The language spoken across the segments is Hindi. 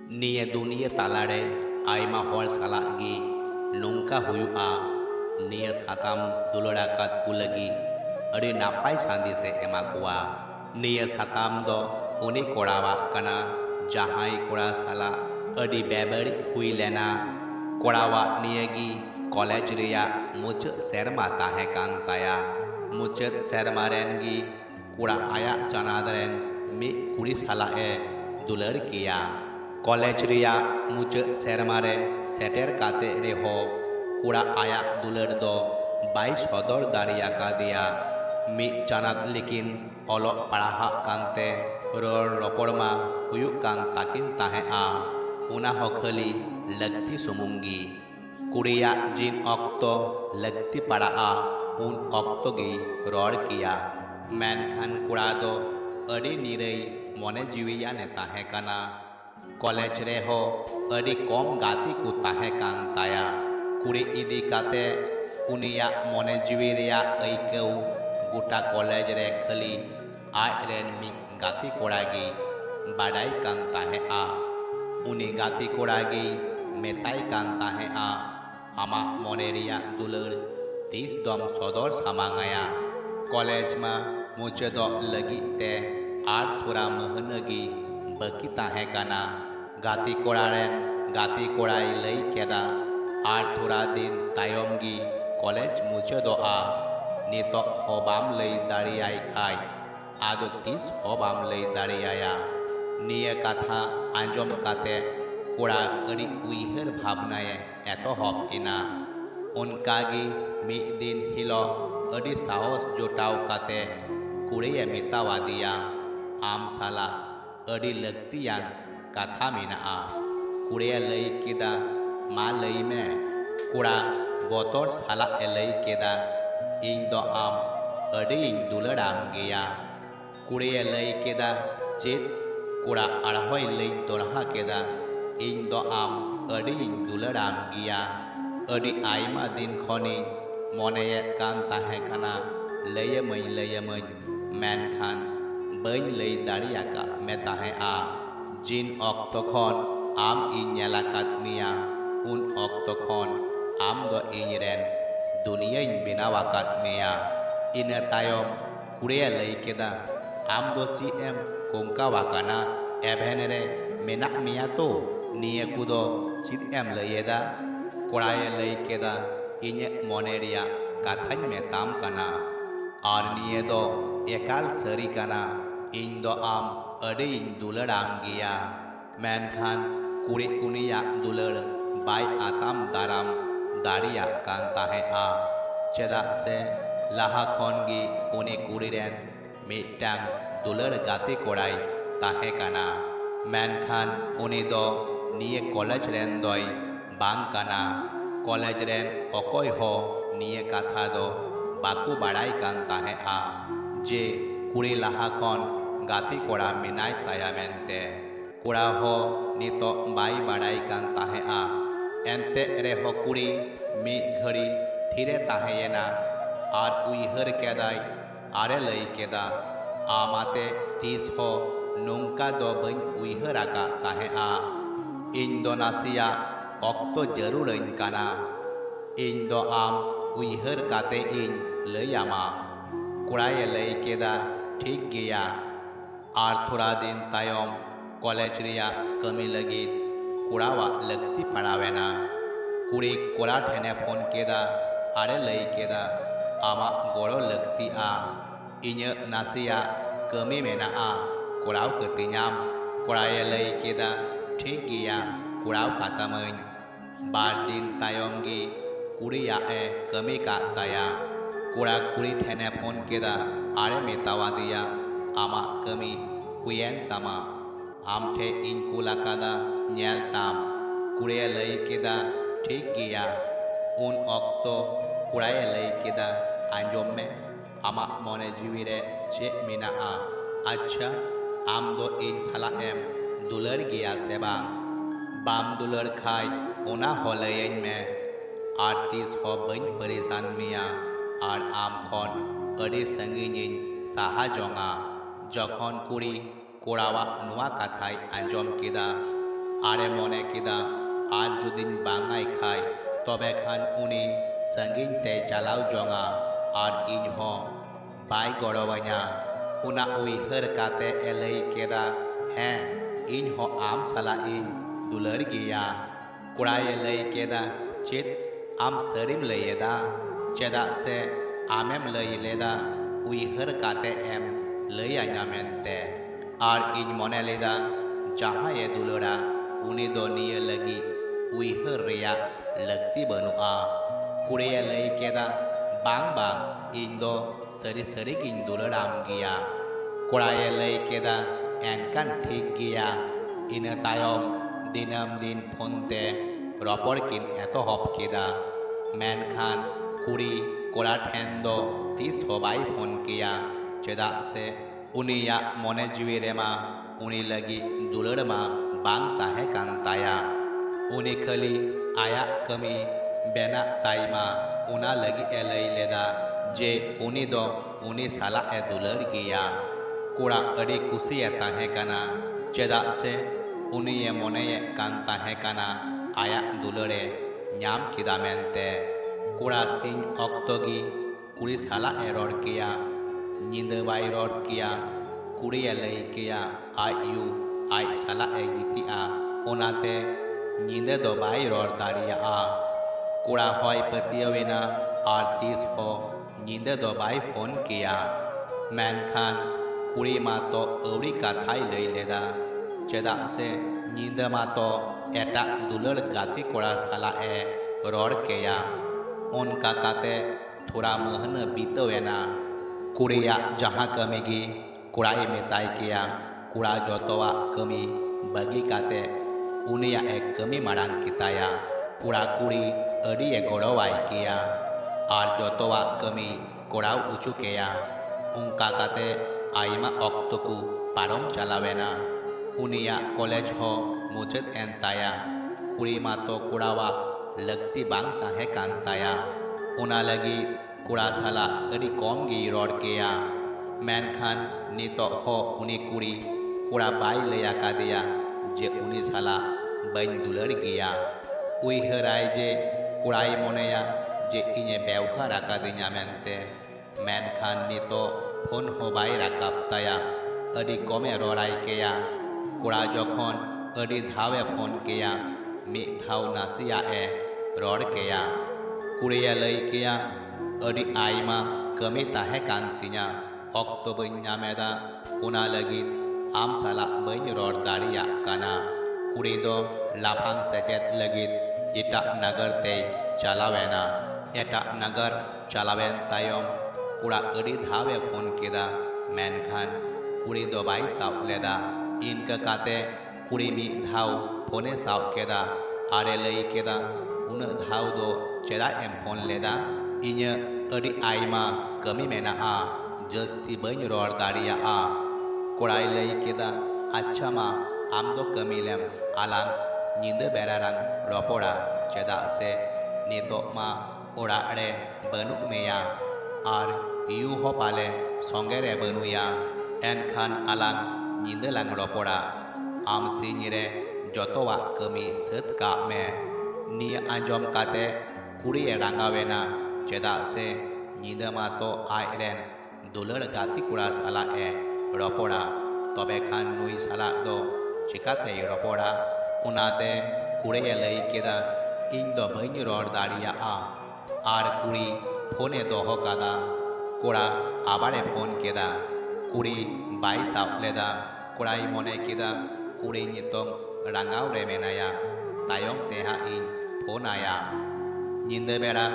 Nia dunia talare aima hor salah gi nongka huyu'a nia satam dulurakat kulagi adi napai sandi se ema kuwa nia satam do uni korawa kana jahai kora sala adi bebari hui lena korawa nia gi college reya much serma tahe kan taya much serma ren gi kura aya janadaren mi kuri sala e dular kiya college रिया मुझ सेरमारे सेटर काते रे हो कुड़ा आया दुलर दो बाई सदर दारिया का दिया मी चानात लेकिन ओलो पढ़ा कांते रोर रोपरमा हुयु कान ताकिन ताहे आ उना होखली लगती सुमुंगी कुड़िया जिन ऑक्तो लगती पड़ा आ उन ऑक्तो गी रोर किया मैन खान कुड़ा दो अड़ी निरई मोने जीविया ने ताहे काना कॉलेज रे हो अड़ी कम गाती को ताहे कान ताया कुड़ी इदी काते उनिया मोने जीवी रिया ऐकौ गुटा कॉलेज रे खली आज रेन मी गाती कोड़ागी बाडाई कान ताहे आ उनी गाती कोड़ागी मेताई कान ताहे आ आमा मोने रिया दुलर 30 दम सदर सामांगाया कॉलेज मा मुझे दो लगी ते आर थोड़ा महनगी बकी ताहे काना गाती कोड़ारेन गाती कोड़ाई लई केदा आर थोड़ा दिन तायमगी कॉलेज मुझे दो आ नितो होबाम लई दारियाई खाई आदो 30 होबाम लई दारियाया निये कथा आंजम काते कोड़ा अड़ी उइहर भावनाए एतो हब किना उनकागी मी दिन हिलो अड़ी साहस जोटाव काते कुड़िये मितावा दिया आम साला अड़ी लगतियान कथा मेना कुड़िया लई केदा मा लई में कुड़ा बोतोर साला लई केदा इन दो आम अड़ी दुलराम गया कुड़िया लई केदा चेत कुड़ा अड़होय लई तोरहा केदा इन दो आम अड़ी दुलराम गया अड़ी आयमा दिन खनी मोने कान ताहे काना लयमई मैन खान बन लई दारिया का मैं ताहे आ जिन ऑक्टोखन आम इन नेलाकात मिया उन ऑक्टोखन आम दो इन रेन दुनिया इन बेनावाकात मिया इन तायम कुड़िया लई केदा आम दो ची एम कोंका वाकाना एभेन रे मेना मिया तो निये कुदो चित एम लईदा कोड़ाये लई केदा इन्ये मोनेरिया काथाñ मेताम काना और निये दो एकाल सरी काना इन दो आम अड़ी दुलराम गया मैन खान कुड़ी उनिया दुलर बाई आताम दाराम दारिया कान ताहे आ चेदा से लाहा खन गी उनी कुड़ी रेन मिटांग दुलर गाती कोड़ाई ताहे काना मैन खान उनी दो निये कॉलेज रेन दोय बांग काना कॉलेज रेन अकोय हो निये काथा दो बाकू बाड़ाई कान ताहे आ जे कुड़ी लाहा खन गाती कोड़ा मिनाय ताया मेनते कोड़ा हो नितो बाई बाड़ाई कान ताहे आ एनते रे हो कुड़ी मी घड़ी थीरे ताहेयेना आर उइहर केदाय आरे लई केदा आमाते 30 हो नोंका दो बन उइहर आका ताहे आ इन दो नासिया ऑक्टो जरूर इन काना इन दो आम उइहर काते इन लईयामा कोड़ाये लई केदा ठीक गया आर थोड़ा दिन तायम कॉलेज रिया कमी लगी कुड़ावा लगती पड़ावेना कुड़ी कोड़ा ठेने फोन केदा आरे लई केदा आमा गोड़ो लगती आ इन्य नासिया कमी मेना आ कुड़ाव कतिኛम कुड़ाये लई केदा ठीक गया कुड़ाव कातामन बार दिन तायमगी कुड़िया ए कमी का ताया कुड़ा कुड़ी ठेने फोन केदा आरे मेतावा दिया आमा कमी हुयेन तमा आम ठे इन कुलाकादा न्याल ताम कुड़िया लई केदा ठीक गया उन ऑक्टो कुड़ाया लई केदा आंजोम में आमा मोने जीवीरे चे मिना आ अच्छा आम दो इन साला एम दुलर गया सेबा बाम दुलर खाई ओना होलयन में आर्टिस हो बन परेशान मिया और आम खन अड़ी संगीन साहा जोंगा जखन कुड़ी कोड़ावा नुआ कथाय आंजम केदा आरे मोने किदा आज जुदिन बांगाई खाई तबे खान उनी संगिन ते चलाव जोंगा और इन हो बाय गड़ोवाया उना उइहर काते एलई केदा हैं इन हो आम साला इन दुलर गिया कुड़ाए लई केदा चित आम सरिम लयेदा चेदा से आमेम लई लेदा उइहर काते एम लई आया मेनते और इन मोने लेदा जहाँ ये दुलरा उनी दो निये लगी उइहर रिया लगती बनुआ कुड़िया लई केदा बांग बांग इन दो सरी सरी किन दुलराम गिया कुड़ाए लई केदा एनकान ठीक गिया इन तायम दिनम दिन फोनते रपड़ किन एतो हप केदा मेनखान कुड़ी कोड़ा ठेन दो तीस होबाई फोन किया चेदा से उनिया मोने जीवी रेमा उनी लगी दुलर मा बांग ताहे कान ताया उनी खली आया कमी बेना ताइमा उना लगी एलई लेदा जे उनी दो उनी साला ए दुलर गिया कुड़ा अड़ी कुसी ताहे काना चेदा से उनी ये मोने ये कान ताहे काना आया दुलरे न्याम किदा मेनते कुड़ा सिंह अक्तोगी कुड़ी साला ए रोड किया नींद बाई रोड किया कुड़ी लई किया आयु आई साला ए गितिया ओनाते नींद दो बाई रोड दारिया कुड़ा होय पतियवेना और तीस हो नींद दो बाई फोन किया मेनखान कुड़ी मा तो अवड़ी काथाई लई लेदा चेदा से नींद मा तो एटा दुलर गाती कोड़ा साला ए रोड किया उनका काते थोड़ा महन बीतवेना कुड़िया जहाँ कमीगी कुड़ाई मेताई किया कुड़ा जोतवा कमी बगी काते उनिया एक कमी मारांग किताया कुड़ा कुड़ी अड़ी ए गड़वाई किया और जोतवा कमी कोड़ाव उचू किया उनका काते आइमा अक्तकु पारम चलावेना उनिया कॉलेज हो मुचेद एन ताया कुड़ी मा तो कुड़ावा लगती बांग ताहे कान ताया उना लगी कुड़ा साला अड़ी कम गी रोड किया मेनखान नितो हो उनी कुड़ी कुड़ा बाई लया का दिया जे उनी साला बन दुलर गिया उइहराय जे कुड़ाई मोनेया जे इने व्यवहार आका दिया मेनते मेनखान नितो फोन हो बाई राकाब ताया अड़ी कमे रोड़ाई किया कुड़ा जखन अड़ी धावे फोन किया मिद धाव नासिया ए रोड किया कुड़िया लई किया अड़ी आइमा कमी ताहे कान तिया अक्तो बइन नामेदा उना लगी आम साला बइन रोड दारिया काना कुड़ी दो लाफांग सेचेत लगी इटा नगर ते चलावेना एटा नगर चलावेन तायम कुड़ा अड़ी धावे फोन केदा मेनखान कुड़ी दो बाई साव लेदा इनका काते कुड़ी मी धाव फोने साव केदा आरे लई केदा उन धाव दो चेदा एम फोन लेदा इन अड़ी आइमा कमी मेना जस्ती बइन रोड दारिया कोड़ाई लई केदा अच्छा मा आम दो कमी लेम आलांग नींद बेरारांग रपोड़ा चेदा से नितो मा ओड़ा रे बनु मेया और यू हो पाले संगे रे बनुया एनखान आलांग नींद लांग रपोड़ा आम सिंह रे जोतोवा कमी सत का में नी आंजम काते कुड़ी रांगावेना चेदा से नींद मा तो आय रेन दुलर गाती कुड़ा साला ए रपोड़ा तबे खान नुई साला दो चिकाते रपोड़ा उनाते कुड़े लई केदा इन दो बइन रोड दारिया आर कुड़ी फोने दोहो कादा कुड़ा आबारे फोन केदा कुड़ी बाई साव लेदा कुड़ाई मोने केदा कुड़ी नितों रांगाव रे मेनाया तायम तेहा इन फोन आया नींद बेड़ा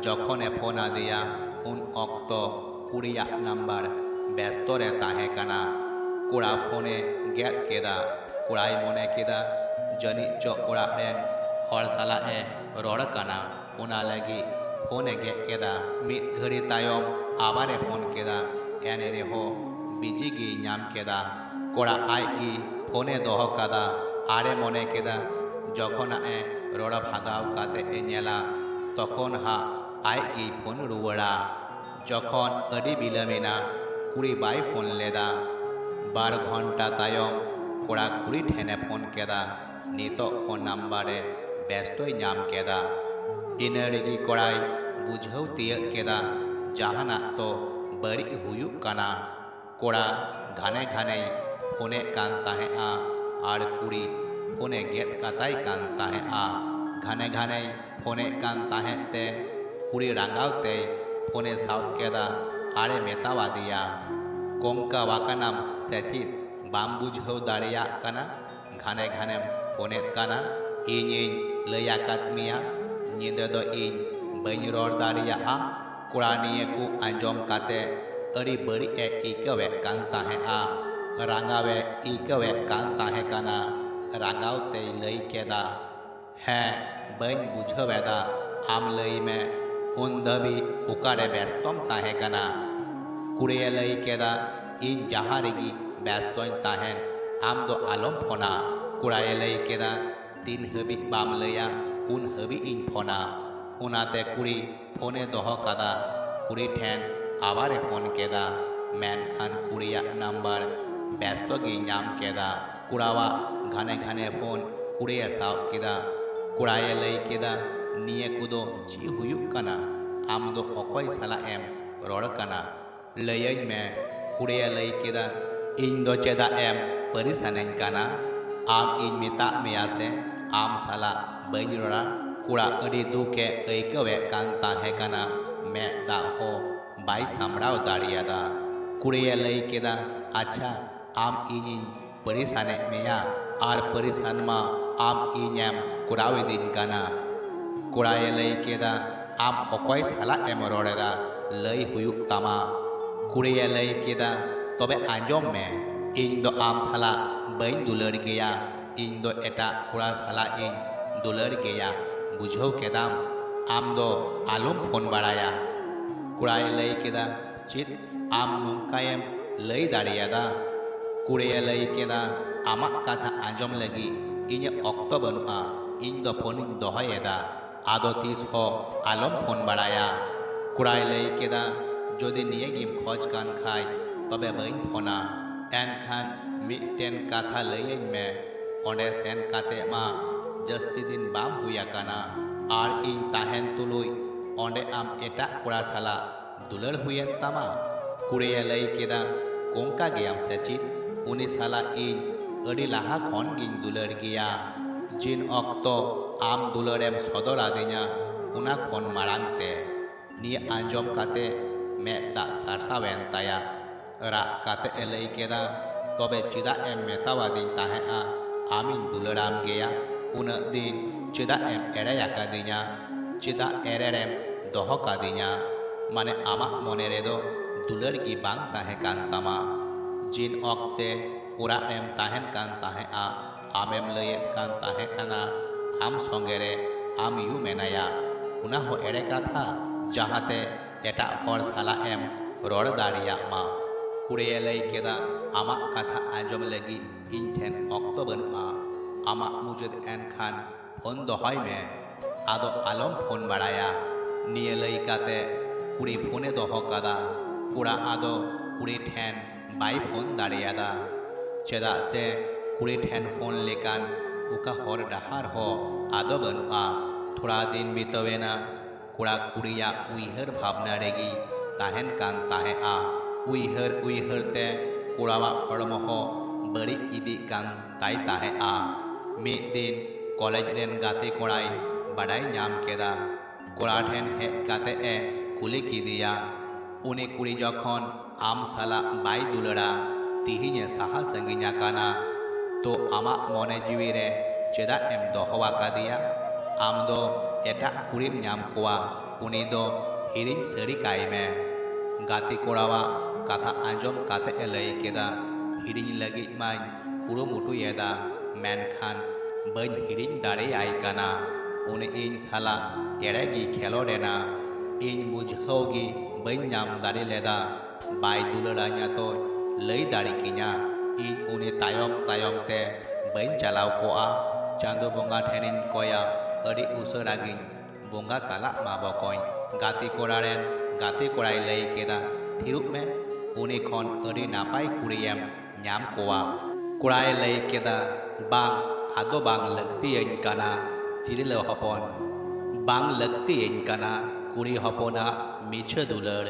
जखने फोन आदिया उन अक्तो कुड़िया नंबर व्यस्त रे ताहे काना कुड़ा फोने गेट केदा कुड़ाई मोने केदा जनी चो उड़ा रेन हर साला ए रोड काना उना लगी फोने गेट केदा मिद घड़ी तायम आबारे फोन केदा एने रे हो बिजी गी नाम केदा कुड़ा आई गी फोने दोहो कादा आरे मोने केदा जखन ए रोड भागाव काते ए नेला तखन हा आई गी फोन रुवड़ा जखन अड़ी बिलमेना कुड़ी बाई फोन लेदा 12 घंटा तायम कोड़ा कुड़ी ठेने फोन केदा ᱱᱤᱛᱚᱜ ᱯᱷᱳᱱ ᱱᱟᱢᱵᱟᱨ ᱨᱮ ᱵᱮᱥᱛᱚᱭ ᱧᱟᱢ ᱠᱮᱫᱟ᱾ ᱤᱱᱟᱹ ᱨᱮᱜᱮ ᱠᱚᱲᱟᱭ ᱵᱩᱡᱷᱟᱹᱣ ᱛᱤᱭᱟᱹᱜ ᱠᱮᱫᱟ ᱡᱟᱦᱟᱱᱟᱜ ᱛᱚ ᱵᱟᱹᱲᱤᱡ ᱦᱩᱭᱩᱜ ᱠᱟᱱᱟ᱾ ᱠᱚᱲᱟ ᱜᱷᱟᱱᱮ ᱜᱷᱟᱱᱮᱭ ᱯᱷᱳᱱᱮᱫ ᱠᱟᱱ ᱛᱟᱦᱮᱸᱜᱼᱟ ᱟᱨ ᱠᱩᱲᱤ ᱯᱷᱳᱱᱮ ᱜᱮᱫ ᱠᱟᱛᱟᱭ ᱠᱟᱱ ᱛᱟᱦᱮᱸᱜᱼᱟ᱾ ঘᱟᱱᱮ ঘᱟᱱᱮᱭ ᱯᱷᱳᱱᱮᱫ ᱠᱟᱱ ᱛᱟᱦᱮᱸᱫ ᱛᱮ ᱠᱩᱲᱤ ᱨᱟᱸᱜᱟᱣ ᱛᱮ ᱯᱷᱳᱱᱮ ᱥᱟᱵ ᱠᱮᱫᱟ ᱟᱨᱮ ᱢᱮᱛᱟᱣᱟᱫᱮᱭᱟ, ᱠᱚᱝᱠᱟ ᱣᱟᱠᱟᱱᱟᱢ ᱥᱮ ᱪᱮᱫ ᱵᱟᱢ ᱵᱩᱡᱷᱟᱹᱣ ᱫᱟᱲᱮᱭᱟᱜ ᱠᱟᱱᱟ? ᱜᱷᱟᱱᱮ ᱜᱷᱟᱱᱮᱢ ᱯᱷᱳᱱᱮᱫ ᱠᱟᱱᱟ? ᱤᱧᱤᱧ ᱞᱟᱹᱭ ᱟᱠᱟᱫ ᱢᱮᱭᱟ ᱧᱤᱫᱟᱹ ᱫᱚ ᱤᱧ ᱵᱟᱹᱧ ᱨᱚᱲ ᱫᱟᱲᱮᱭᱟᱜᱼᱟ᱾ ᱠᱚᱲᱟ ᱱᱤᱭᱟᱹ ᱠᱚ ᱟᱸᱡᱚᱢ ᱠᱟᱛᱮ ᱟᱹᱰᱤ ᱵᱟᱹᱲᱤᱡ ᱮ ᱟᱹᱭᱠᱟᱹᱣᱮᱫ ᱠᱟᱱ ᱛᱟᱦᱮᱸᱜᱼᱟ᱾ ᱨᱟᱸᱜᱟᱣᱮ ᱟᱹᱭᱠᱟᱹᱣᱮᱫ ᱠᱟন ᱛᱟᱦᱮᱸ ᱠᱟᱱᱟ᱾ ᱨᱟᱸᱜᱟᱣ ᱛᱮᱭ ᱞᱟᱹᱭ ᱠᱮᱫᱟ, ᱦᱮᱸ ᱵᱟᱹᱧ ᱵᱩᱡᱷᱟᱹᱣᱮᱫᱟ, ᱟᱢ ᱞᱟᱹᱭ ᱢᱮ ᱩᱱ ᱫᱷᱟᱹᱵᱤᱡ ᱚᱠᱟᱨᱮ ᱵᱮᱥᱛᱚᱢ ᱛᱟᱦᱮᱸ ᱠᱟᱱᱟ? ᱠᱩᱲᱤᱭ ᱞᱟᱹᱭ ᱠᱮᱫᱟ, ᱤᱧ ᱡᱟᱦᱟᱸ ᱨᱮᱜᱮ ᱵᱮᱥᱛᱚᱧ ᱛᱟᱦᱮᱱ ᱟᱢ ᱫᱚ ᱟᱞᱚᱢ ᱯᱷᱳᱱᱟ᱾ ᱠᱚᱲᱟᱭ ᱞᱟᱹᱭ ᱠᱮᱫᱟ, ᱛᱤᱱ ᱦᱟᱹᱵᱤᱡ ᱵᱟᱢ ᱞᱟᱹᱭᱟ ᱩᱱ ᱦᱟᱹᱵᱤᱡ ᱤᱧ ᱯᱷᱳᱱᱟ᱾ ᱚᱱᱟᱛᱮ ᱠᱩᱲᱤ ᱯᱷᱳᱱᱮ ᱫᱚᱦᱚ ᱠᱟᱫᱟ᱾ ᱠᱩᱲᱤ ᱴᱷᱮᱱ ᱟᱵᱟᱨᱮ ᱯᱷᱳᱱ ᱠᱮᱫᱟ, ᱢᱮᱱᱠᱷᱟᱱ ᱠᱩᱲᱤᱭᱟᱜ ᱱᱟᱢᱵᱟᱨ ᱵᱮᱥᱛᱚ ᱜᱮᱭ ᱧᱟᱢ ᱠᱮᱫᱟ᱾ ᱠᱚᱲᱟᱣᱟᱜ ᱜᱷᱟᱱᱮ ᱜᱷᱟᱱᱮ ᱯᱷᱳᱱ ᱠᱩᱲᱤᱭ ᱥᱟᱵ ᱠᱮᱫᱟ᱾ ᱠᱚᱲᱟᱭ ᱞᱟᱹᱭ ᱠᱮᱫᱟ, ᱱᱤᱭᱟᱹ ᱠᱚᱫᱚ ᱪᱮᱫ ᱦᱩᱭᱩᱜ ᱠᱟᱱᱟ? ᱟᱢ ᱫᱚ ᱚᱠᱚᱭ ᱥᱟᱞᱟᱜ ᱮᱢ ᱨᱚᱲ ᱠᱟᱱᱟ? ᱞᱟᱹᱭᱟᱹᱧ ᱢᱮ᱾ ᱠᱩᱲᱤᱭ ᱞᱟᱹᱭ ᱠᱮᱫᱟ, ᱤᱧ ᱫᱚ ᱪᱮᱫᱟᱜ ᱮᱢ ᱯᱟᱹᱨᱤᱥᱟᱱᱟᱹᱧ ᱠᱟᱱᱟ? ᱟᱢ ᱤᱧ ᱢᱮᱛᱟᱜ ᱢᱮᱭᱟ ᱥᱮ ᱟᱢ ᱥᱟᱞᱟᱜ ᱵᱟᱹᱧ ᱨᱚᱲᱟ? ᱠᱚᱲᱟ ᱟᱹᱰᱤ ᱫᱩᱠᱮ ᱟᱹᱭᱠᱟᱹᱣᱮᱫ ᱠᱟᱱ ᱛᱟᱦᱮᱸ ᱠᱟᱱᱟ᱾ ᱢᱮᱫ ᱫᱟᱜ ᱦᱚᱸ ᱵᱟᱭ ᱥᱟᱢᱲᱟᱣ ᱫᱟᱲᱮᱭᱟᱫᱟ᱾ ᱠᱩᱲᱤᱭ ᱞᱟᱹᱭ ᱠᱮᱫᱟ, ᱟᱪᱪᱷᱟ ᱟᱢ ᱤᱧᱤᱧ ᱯᱟᱹᱨᱤᱥᱟᱱᱮᱫ ᱢᱮᱭᱟ ᱟᱨ ᱯᱟᱹᱨᱤᱥᱟᱱ ᱢᱟ ᱟᱢ ᱤᱧᱮᱢ ᱠᱚᱨᱟᱣ ᱤᱫᱤᱧ ᱠᱟᱱᱟ᱾ ᱠᱚᱲᱟᱭ ᱞᱟᱹᱭ ᱠᱮᱫᱟ, ᱟᱢ ᱚᱠᱚᱭ ᱥᱟᱞᱟᱜ ᱮᱢ ᱨᱚᱲᱮᱫᱟ ᱞᱟᱹᱭ ᱦᱩᱭᱩᱜ ᱛᱟᱢᱟ᱾ ᱠᱩᱲᱤᱭ ᱞᱟᱹy ᱠᱮᱫᱟ, ᱛᱚᱵᱮ ᱟᱸᱡᱚᱢ ᱢᱮ, ᱤᱧ ᱫᱚ ᱟᱢ ᱥᱟᱞᱟᱜ ᱵᱟᱹᱧ ᱫᱩᱞᱟᱹᱲ ᱜᱮᱭᱟ, ᱤᱧ ᱫᱚ ᱮᱴᱟᱜ ᱠᱚᱲᱟ ᱥᱟᱞᱟᱜ ᱤᱧ ᱫᱩᱞᱟᱹᱲ ᱜᱮᱭᱟ, ᱵᱩᱡᱷᱟᱹᱣ ᱠᱮᱫᱟᱢ? ᱟᱢ ᱫᱚ ᱟᱞᱚᱢ ᱯᱷᱳᱱ ᱵᱟᱲᱟᱭᱟ᱾ ᱠᱚᱲᱟᱭ ᱞᱟᱹᱭ ᱠᱮᱫᱟ, ᱪᱮᱫ ᱟᱢ ᱱᱚᱝᱠᱟᱭᱮᱢ ᱞᱟᱹᱭ ᱫᱟᱲᱮᱭᱟᱫᱟ? ᱠᱩᱲᱤᱭ ᱞᱟᱹᱭ ᱠᱮᱫᱟ, ᱟᱢᱟᱜ ᱠᱟᱛᱷᱟ ᱟᱸᱡᱚᱢ ᱞᱟᱹᱜᱤᱫ ᱤᱧᱟᱹᱜ ᱚᱠᱛᱚ ᱵᱟᱹᱱᱩᱜᱼᱟ, ᱤᱧ ᱫᱚ ᱯᱷᱳᱱᱤᱧ ᱫᱚᱦᱚᱭᱮᱫᱟ, ᱟᱫᱚ ᱛᱤᱥ ᱦᱚᱸ ᱟᱞᱚᱢ ᱯᱷᱳᱱ ᱵᱟᱲᱟᱭᱟ᱾ ᱠᱚᱲᱟᱭ ᱞᱟᱹᱭ ᱠᱮᱫᱟ, ᱡᱩᱫᱤ ᱱᱤᱭᱟᱹᱜᱮᱢ ᱠᱷᱚᱡ ᱠᱟᱱ ᱠᱷᱟᱡ ᱛᱚᱵᱮ ᱵᱟᱹᱧ ᱯᱷᱳᱱᱟ᱾ ᱮᱱᱠᱷᱟᱱ ᱢᱤᱫᱴᱮᱱ ᱠᱟᱛᱷᱟ ᱞᱟᱹᱭᱟᱹᱧ ᱢᱮ, ᱚᱸᱰᱮ ᱥᱮᱱ ᱠᱟᱛᱮ ᱢᱟ ᱡᱟᱹᱥᱛᱤ ᱫᱤᱱ ᱵᱟᱢ ᱦᱩᱭ ᱟᱠᱟᱱᱟ ᱟᱨ ᱤᱧ ᱛᱟᱦᱮᱱ ᱛᱩᱞᱩᱡ ᱚᱸᱰᱮ ᱟᱢ ᱮᱴᱟᱜ ᱠᱚᱲᱟ ᱥᱟᱞᱟᱜ ᱫᱩᱞᱟᱹᱲ ᱦᱩᱭᱮᱱ ᱛᱟᱢᱟ? ᱠᱩᱲᱤᱭ ᱞᱟᱹᱭ ᱠᱮᱫᱟ, ᱠᱚᱝᱠᱟ ᱜᱮᱭᱟᱢ ᱥᱮ ᱪᱮᱫ? ᱩᱱᱤ ᱥᱟᱞᱟᱜ ᱤᱧ ᱟᱹᱰᱤ ᱞᱟᱦᱟ ᱠᱷᱚᱱ ᱜᱤᱧ ᱫᱩᱞᱟᱹᱲ ᱜᱮᱭᱟ᱾ ᱡᱤᱱ ᱚᱠᱛᱚ ᱟᱢ ᱫᱩᱞᱟᱹᱲᱮᱢ ᱥᱚᱫᱚᱨ ᱟᱹᱫᱤᱧᱟ ᱚᱱᱟ ᱠᱷᱚᱱ ᱢᱟᱲᱟᱝ ᱛᱮ᱾ ᱱᱤᱭᱟᱹ ᱟᱸᱡᱚᱢ ᱠᱟᱛᱮ ᱢᱮᱫ ᱫᱟᱜ ᱥᱟᱨᱥᱟᱣᱮᱱ ᱛᱟᱭᱟ᱾ ᱨᱟᱜ ᱠᱟᱛᱮ ᱮ ᱞᱟᱹᱭ ᱠᱮᱫᱟ, ᱛᱚᱵᱮ ᱪᱮᱫᱟᱜ ᱮᱢ ᱢᱮᱛᱟᱣᱟᱫᱤᱧ ᱛᱟᱦᱮᱸᱜᱼᱟ ᱟᱢᱤᱧ ᱫᱩᱞᱟᱹᱲᱟᱢ ᱜᱮᱭᱟ? ᱩᱱᱟᱹᱜ ᱫᱤᱱ ᱪᱮᱫᱟᱜ ᱮᱢ ᱮᱲᱮ ᱟᱠᱟᱫᱤᱧᱟ? ᱪᱮᱫᱟᱜ ᱮᱨᱮᱲᱮᱢ ᱫᱚᱦᱚ ᱠᱟᱫᱤᱧᱟ? ᱢᱟᱱᱮ ᱟᱢᱟᱜ ᱢᱚᱱᱮ ᱨᱮᱫᱚ ᱫᱩᱞᱟᱹᱲ ᱜᱮ ᱵᱟᱝ ᱛᱟᱦᱮᱸ ᱠᱟᱱ ᱛᱟᱢᱟ? ᱡᱤᱱ ᱚᱠᱛᱮ ᱚᱲᱟᱜ ᱮᱢ ᱛᱟᱦᱮᱱ ᱠᱟᱱ ᱛᱟᱦᱮᱸᱜᱼᱟ, ᱟᱢᱮᱢ ᱞᱟᱹᱭᱮᱫ ᱠᱟᱱ ᱛᱟᱦᱮᱸ ᱠᱟᱱᱟ ᱟᱢ ᱥᱚᱸᱜᱮ ᱨᱮ ᱟᱢ ᱭᱩ ᱢᱮᱱᱟᱭᱟ, ᱚᱱᱟ ᱦᱚᱸ ᱮᱲᱮ ᱠᱟᱛᱷᱟ, ᱡᱟᱦᱟᱸᱛᱮ ᱮᱴᱟᱜ ᱦᱚᱲ ᱥᱟᱞᱟᱜ ᱮᱢ ᱨᱚᱲ ᱫᱟᱲᱮᱭᱟᱜ ᱢᱟ᱾ ᱠᱩᱲᱤᱭ ᱞᱟᱹᱭ ᱠᱮᱫᱟ, ᱟᱢᱟᱜ ᱠᱟᱛᱷᱟ ᱟᱸᱡᱚᱢ ᱞᱟᱹᱜᱤᱫ ᱤᱧ ᱴᱷᱮᱱ ᱚᱠᱛᱚ ᱵᱟᱹᱱᱩᱜᱼᱟ, ᱟᱢᱟᱜ ᱢᱩᱪᱟᱹᱫ ᱮᱱᱠᱷᱟᱱ ᱯᱷᱳᱱ ᱫᱚᱦᱚᱭ ᱢᱮ, ᱟᱫᱚ ᱟᱞᱚᱢ ᱯᱷᱳᱱ ᱵᱟᱲᱟᱭᱟ᱾ ᱱᱤᱭᱟᱹ ᱞᱟᱹᱭ ᱠᱟᱛᱮ ᱠᱩᱲᱤ ᱯᱷᱳᱱᱮ ᱫᱚᱦᱚ ᱠᱟᱫᱟ᱾ ᱠᱚᱲᱟ ᱟᱫᱚ ᱠᱩᱲᱤ ᱴᱷᱮᱱ ᱵᱟᱭ ᱯᱷᱳᱱ ᱫᱟᱲᱮᱭᱟᱫᱟ, ᱪᱮᱫᱟᱜ ᱥᱮ ᱠᱩᱲᱤ ᱴᱷᱮᱱ ᱯᱷᱳᱱ ᱞᱮᱠᱟᱱ ᱚᱠᱟ ᱦᱚᱨ ᱰᱟᱦᱟᱨ ᱦᱚᱸ ᱟᱫᱚ ᱵᱟᱹᱱᱩᱜᱼᱟ᱾ ᱛᱷᱚᱲᱟ ᱫᱤᱱ ᱵᱤᱛᱟᱹᱣᱮᱱᱟ᱾ ᱠᱚᱲᱟ ᱠᱩᱲᱤᱭᱟᱜ ᱩᱭᱦᱟᱹᱨ ᱵᱷᱟᱵᱽᱱᱟ ᱨᱮᱜᱮ ᱛᱟᱦᱮᱱ ᱠᱟᱱ ᱛᱟᱦᱮᱸᱜᱼᱟ᱾ ᱩᱭᱦᱟᱹᱨ ᱩᱭᱦᱟᱹᱨ te ᱠᱚᱲᱟᱣᱟᱜ ᱦᱚᱲᱢᱚ ᱦᱚᱸ ᱵᱟᱹᱲᱤᱡ ᱤᱫᱤᱜ ᱠᱟᱱ ᱛᱟᱭ ᱛᱟᱦᱮᱸᱜᱼᱟ᱾ ᱢᱤᱫ ᱫᱤᱱ ᱠᱚᱞᱮᱡᱽ ᱨᱮᱱ ᱜᱟᱛᱮ ᱠᱚᱲᱟᱭ ᱵᱟᱰᱟᱭ ᱧᱟᱢ ᱠᱮᱫᱟ᱾ ᱠᱚᱲᱟ ᱴᱷᱮᱱ ᱦᱮᱡ ᱠᱟᱛᱮ ᱮ ᱠᱩᱞᱤ ᱠᱮᱫᱮᱭᱟ, ᱩᱱᱤ ᱠᱩᱲᱤ ᱡᱚᱠᱷᱚᱱ ᱟᱢ ᱥᱟᱞᱟᱜ ᱵᱟᱭ ᱫᱩᱞᱟᱹᱲᱟ, ᱛᱤᱦᱤᱧᱮ ᱥᱟᱦᱟ ᱥᱟᱺᱜᱤᱧ ᱟᱠᱟᱱᱟ, ᱛᱚ ᱟᱢᱟᱜ ᱢᱚᱱᱮ ᱡᱤᱣᱤ ᱨᱮ ᱪᱮᱫᱟᱜ ᱮᱢ ᱫᱚᱦᱚ ᱟᱠᱟᱫᱮᱭᱟ? ᱟᱢ ᱫᱚ ᱮᱴᱟᱜ ᱠᱩᱲᱤᱢ ᱧᱟᱢ ᱠᱚᱣᱟ, ᱩᱱᱤ ᱫᱚ ᱦᱤᱲᱤᱧ ᱥᱟᱹᱨᱤ ᱠᱟᱭ ᱢᱮ᱾ ᱜᱟᱛᱮ ᱠᱚᱲᱟᱣᱟᱜ ᱠᱟᱛᱷᱟ ᱟᱸᱡᱚᱢ ᱠᱟᱛᱮ ᱮ ᱞᱟᱹᱭ ᱠᱮᱫᱟ, ᱦᱤᱲᱤᱧ ᱞᱟᱹᱜᱤᱫ ᱢᱟᱧ ᱠᱩᱨᱩᱢᱩᱴᱩᱭᱮᱫᱟ, ᱢᱮᱱᱠᱷᱟᱱ ᱵᱟᱹᱧ ᱦᱤᱲᱤᱧ ᱫᱟᱲᱮᱭᱟᱭ ᱠᱟᱱᱟ᱾ ᱩᱱᱤ ᱤᱧ ᱥᱟᱞᱟᱜ ᱮᱲᱮ ᱜᱮ ᱠᱷᱮᱞᱳᱰᱮᱱᱟ, ᱤᱧ ᱵᱩᱡᱷᱟᱹᱣ ᱜᱮ ᱵᱟᱹᱧ ᱧᱟᱢ ᱫᱟᱲᱮ ᱞᱮᱫᱟ᱾ ᱵᱟᱭ ᱫᱩᱞᱟᱹᱲᱟᱹᱧᱟ ᱛᱚ ᱞᱟᱹᱭ ᱫᱟᱲᱮ ᱠᱤᱧᱟ, ᱤᱧ ᱩᱱᱤ ᱛᱟᱭᱚᱢ ᱛᱟᱭᱚᱢ te ᱵᱟᱹᱧ ᱪᱟᱞᱟᱣ ᱠᱚᱜᱼᱟ᱾ ᱪᱟᱸᱫᱳ ᱵᱚᱸᱜᱟ ᱴᱷᱮᱱᱤᱧ ᱠᱚᱭᱟ ᱟᱹᱰᱤ ᱩᱥᱟᱹᱨᱟ ᱜᱤᱧ ᱵᱚᱸᱜᱟ ᱛᱟᱞᱟᱜ ᱢᱟ ᱵᱚᱠᱚᱧ᱾ ᱜᱟᱛᱮ ᱠᱚᱲᱟ ᱨᱮᱱ ᱜᱟᱛᱮ ᱠᱚᱲᱟᱭ ᱞᱟᱹᱭ ᱠᱮᱫᱟ, ᱛᱷᱤᱨᱚᱜ ᱢᱮ, ᱩᱱᱤ ᱠᱷᱚᱱ ᱟᱹᱰᱤ ᱱᱟᱯᱟᱭ ᱠᱩᱲᱤᱭᱮᱢ ᱧᱟᱢ ᱠᱚᱣᱟ᱾ ᱠᱚᱲᱟᱭ ᱞᱟᱹᱭ ᱠᱮᱫᱟ, ᱵᱟᱝ, आदो बांग लगती इनकाना चिरिल हपन बांग लगती इनकाना कुड़ी हपना मिछ दुलड़